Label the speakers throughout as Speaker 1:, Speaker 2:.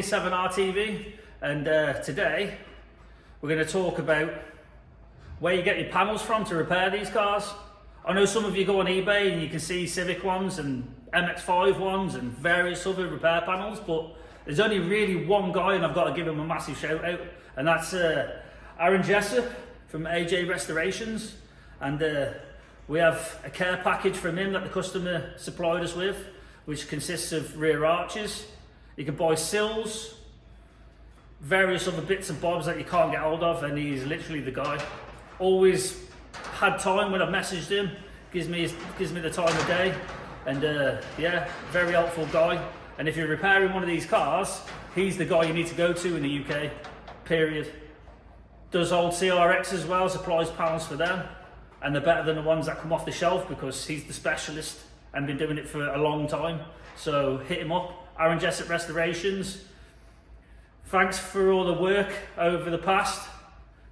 Speaker 1: T7R TV, and today we're going to talk about where you get your panels from to repair these cars. I know some of you go on eBay and you can see Civic ones and MX-5 ones and various other repair panels, but there's only really one guy, and I've got to give him a massive shout out, and that's Aaron Jessup from AJ Restorations. And we have a care package from him that the customer supplied us with, which consists of rear arches. You can buy sills, various other bits and bobs that you can't get hold of, and he's literally the guy. Always had time when I've messaged him, gives me the time of day, and yeah, very helpful guy. And if you're repairing one of these cars, he's the guy you need to go to in the UK, period. Does old CRX as well, supplies panels for them, and they're better than the ones that come off the shelf because he's the specialist and been doing it for a long time. So hit him up, Aaron Jessup Restorations. Thanks for all the work over the past,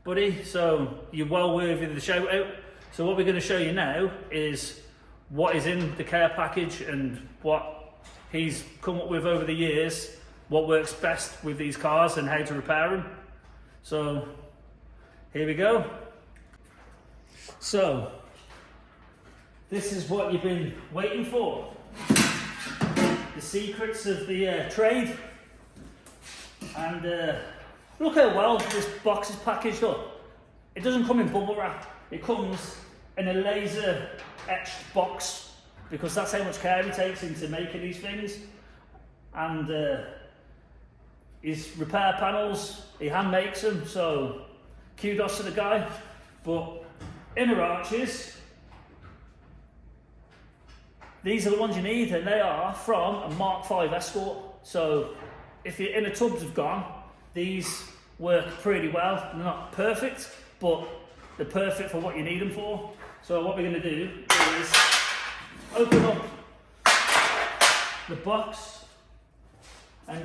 Speaker 1: buddy. So you're well worthy of the shout out. So what we're going to show you now is what is in the care package and what he's come up with over the years, what works best with these cars and how to repair them. So here we go. So this is what you've been waiting for. The secrets of the trade. And look how well this box is packaged up. It doesn't come in bubble wrap. It comes in a laser etched box because that's how much care he takes into making these things. And his repair panels, he hand makes them, so kudos to the guy. But inner arches, these are the ones you need, and they are from a Mark V Escort. So if your inner tubs have gone, these work pretty well. They're not perfect, but they're perfect for what you need them for. So what we're going to do is open up the box and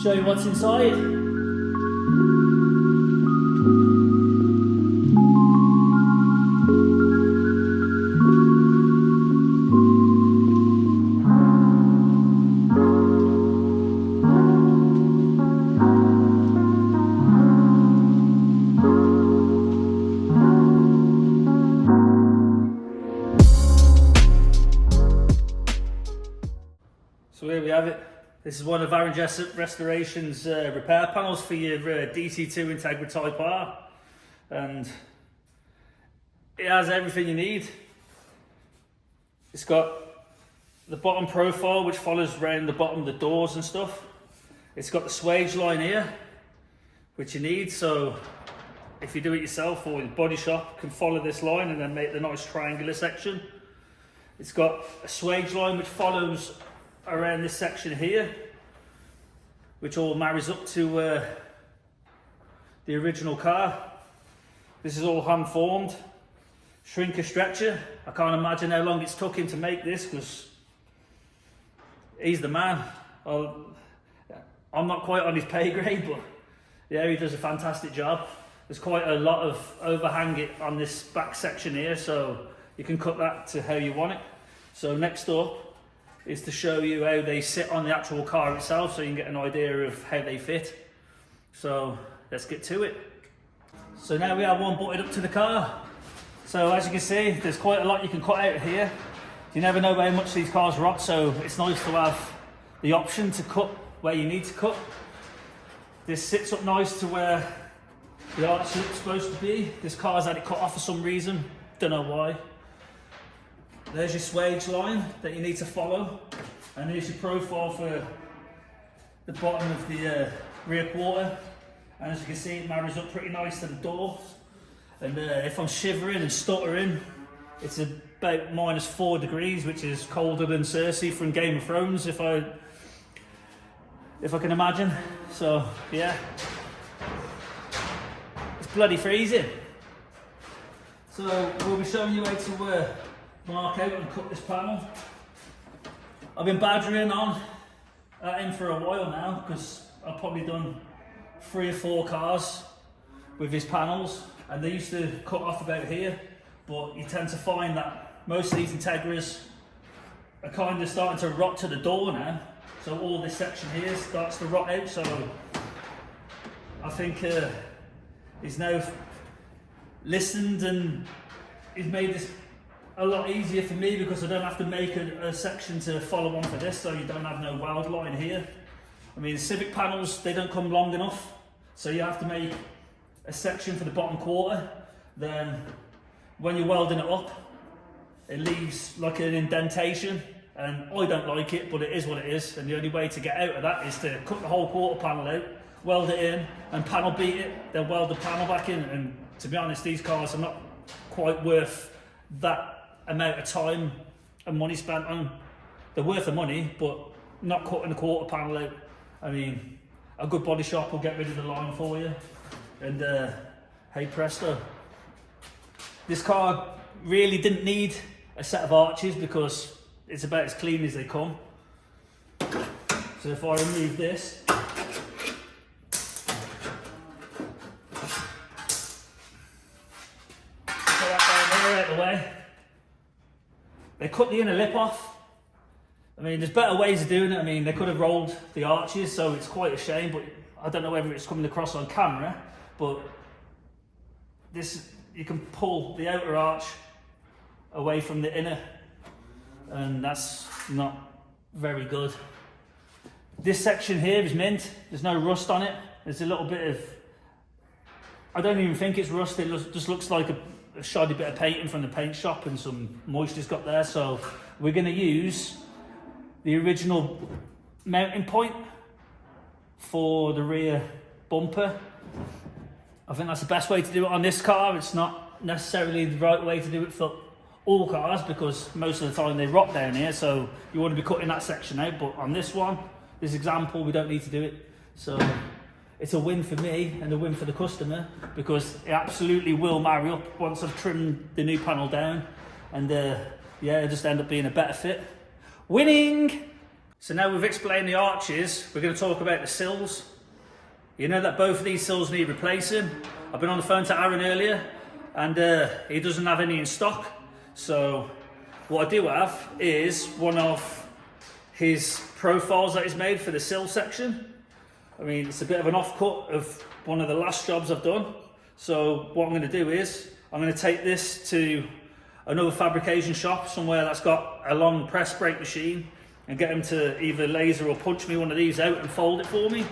Speaker 1: show you what's inside. So here we have it. This is one of Aaron Jessup Restorations repair panels for your DC2 Integra Type R, and it has everything you need. It's got the bottom profile which follows around the bottom of the doors and stuff. It's got the swage line here which you need, so if you do it yourself or your body shop can follow this line and then make the nice triangular section. It's got a swage line which follows around this section here, which all marries up to the original car. This is all hand formed, shrinker stretcher. I can't imagine how long it's took him to make this because he's the man. I'm not quite on his pay grade, but yeah, he does a fantastic job. There's quite a lot of overhang on this back section here, so you can cut that to how you want it. So next up is to show you how they sit on the actual car itself so you can get an idea of how they fit. So let's get to it. So now we have one butted up to the car. So as you can see, there's quite a lot you can cut out of here. You never know how much these cars rot, so it's nice to have the option to cut where you need to cut. This sits up nice to where the arch is supposed to be. This car's had it cut off for some reason, don't know why. There's your swage line that you need to follow, and here's your profile for the bottom of the rear quarter, and as you can see it marries up pretty nice to the door. And if I'm shivering and stuttering, it's about -4 degrees, which is colder than Cersei from Game of Thrones, if I can imagine. So yeah, it's bloody freezing. So we'll be showing you how to mark out and cut this panel. I've been badgering on at him for a while now because I've probably done 3 or 4 cars with his panels, and they used to cut off about here, but you tend to find that most of these Integras are kind of starting to rot to the door now, So all this section here starts to rot out. So I think he's now listened, and he's made this a lot easier for me because I don't have to make a section to follow on for this, so you don't have no weld line here. I mean, Civic panels, they don't come long enough, so you have to make a section for the bottom quarter. Then when you're welding it up, it leaves like an indentation, and I don't like it, but it is what it is. And the only way to get out of that is to cut the whole quarter panel out, weld it in, and panel beat it, then weld the panel back in. And to be honest, these cars are not quite worth that amount of time and money spent on. They're worth the money, but not cutting the quarter panel out. I mean, a good body shop will get rid of the line for you, and hey presto. This car really didn't need a set of arches because it's about as clean as they come. So if I remove this, put that down there out of the way. They cut the inner lip off. I mean, there's better ways of doing it. I mean, they could have rolled the arches, so it's quite a shame, but I don't know whether it's coming across on camera, but this, you can pull the outer arch away from the inner, and that's not very good. This section here is mint. There's no rust on it. There's a little bit of, I don't even think it's rust. It just looks like a shoddy bit of painting from the paint shop, and some moisture's got there. So we're going to use the original mounting point for the rear bumper. I think that's the best way to do it on this car. It's not necessarily the right way to do it for all cars because most of the time they rot down here, so you want to be cutting that section out. But on this one, this example, we don't need to do it. So it's a win for me and a win for the customer because it absolutely will marry up once I've trimmed the new panel down, and yeah, it'll just end up being a better fit. Winning! So now we've explained the arches, we're going to talk about the sills. You know that both of these sills need replacing. I've been on the phone to Aaron earlier, and he doesn't have any in stock. So what I do have is one of his profiles that he's made for the sill section. I mean, it's a bit of an offcut of one of the last jobs I've done. So what I'm going to do is I'm going to take this to another fabrication shop somewhere that's got a long press brake machine and get them to either laser or punch me one of these out and fold it for me.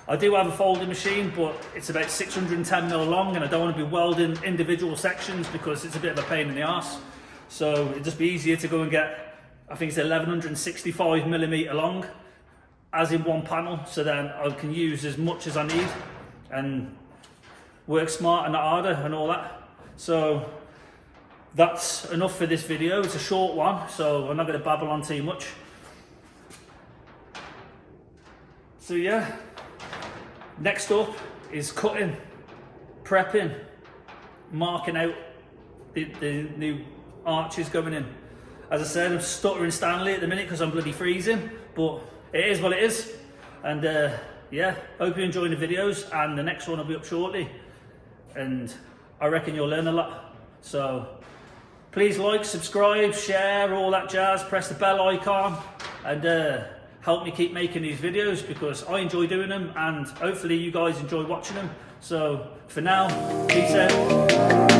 Speaker 1: I do have a folding machine, but it's about 610mm long, and I don't want to be welding individual sections because it's a bit of a pain in the arse. So it'd just be easier to go and get, I think it's 1165mm long, as in one panel, so then I can use as much as I need and work smart and not harder and all that. So that's enough for this video. It's a short one, so I'm not going to babble on too much. So yeah, next up is cutting, prepping, marking out the new arches going in. As I said, I'm stuttering Stanley at the minute because I'm bloody freezing, but it is what it is. And yeah, hope you're enjoying the videos, and the next one will be up shortly, and I reckon you'll learn a lot. So please like, subscribe, share, all that jazz, press the bell icon, and help me keep making these videos because I enjoy doing them, and hopefully you guys enjoy watching them. So for now, peace out.